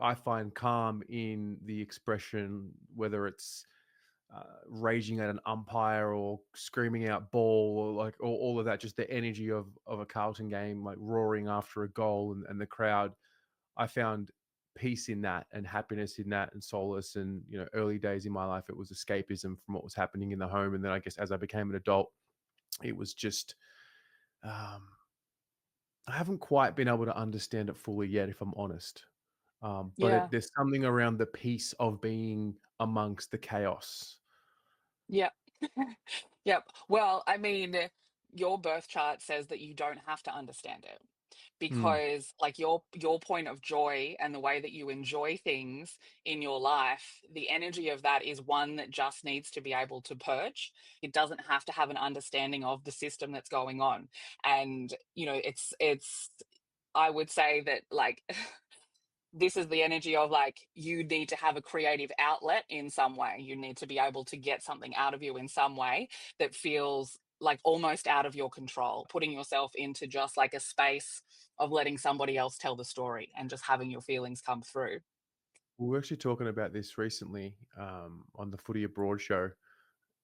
I find calm in the expression, whether it's raging at an umpire or screaming out ball or like all of that, just the energy of a Carlton game, like roaring after a goal and the crowd. I found peace in that and happiness in that and solace. And, early days in my life, it was escapism from what was happening in the home. And then I guess as I became an adult, it was just, um, I haven't quite been able to understand it fully yet, if I'm honest. But Yeah. there's something around the peace of being amongst the chaos. Yep. Yep. Well, I mean, your birth chart says that you don't have to understand it Mm, because like your point of joy and the way that you enjoy things in your life, the energy of that is one that just needs to be able to purge. It doesn't have to have an understanding of the system that's going on. And, it's I would say that like this is the energy of like you need to have a creative outlet in some way. You need to be able to get something out of you in some way that feels like almost out of your control, putting yourself into just like a space of letting somebody else tell the story and just having your feelings come through. we were actually talking about this recently on the Footy Abroad show,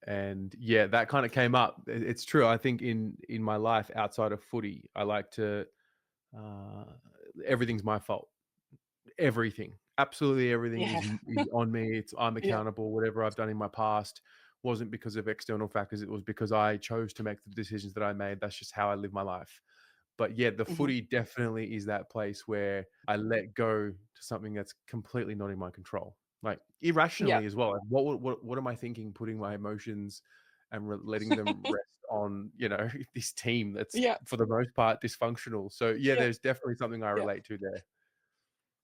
and yeah, that kind of came up. It's true. I think in my life outside of footy, I like to. Uh, Everything's my fault. Everything, absolutely everything Yeah. is on me. I'm Yeah. accountable. Whatever I've done in my past wasn't because of external factors. It was because I chose to make the decisions that I made. That's just how I live my life. But yeah, the Mhm. footy definitely is that place where I let go to something that's completely not in my control, like Yeah. irrationally as well. Like, what am I thinking? Putting my emotions and letting them rest on this team that's Yeah. for the most part dysfunctional. So yeah, Yeah. there's definitely something I Yeah. relate to there.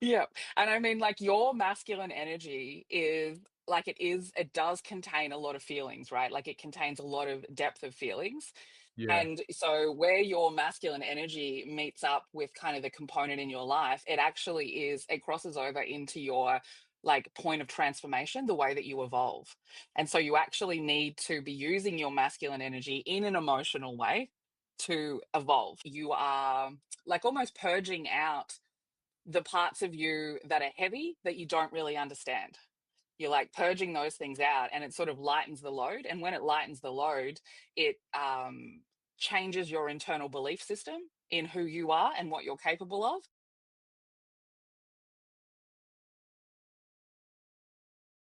Yeah. And I mean, like, your masculine energy is like it does contain a lot of feelings, right? Like, it contains a lot of depth of feelings. Yeah. And so, where your masculine energy meets up with kind of the component in your life, it crosses over into your like point of transformation, the way that you evolve. And so, you actually need to be using your masculine energy in an emotional way to evolve. You are like almost purging out the parts of you that are heavy that you don't really understand. You're like purging those things out and it sort of lightens the load. And when it lightens the load, it changes your internal belief system in who you are and what you're capable of.